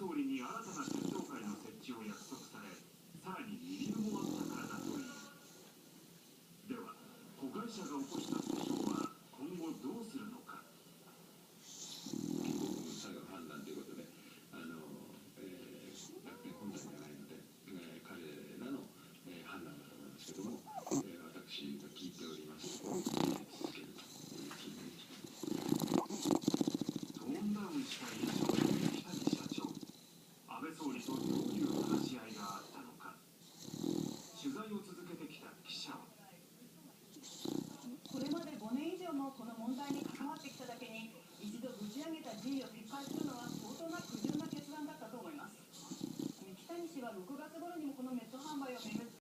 総理に新たな社長会の設置を約束され、さらに理由もあったからだといい。では、子会社が起こした訴訟は今後どうするのか。作業判断ということで、楽天本来じゃないので、彼らの、判断だと思いますけども、私が聞いております。続けるという気になります。トーンダウンした印象の木谷社長。安倍総理とどういう話し合いがあったのか。取材を続けてきた記者は。これまで5年以上もこの問題に関わってきただけに、一度ぶち上げた辞意を撤回するのは相当な苦渋な決断だったと思います。木谷氏は6月頃にもこの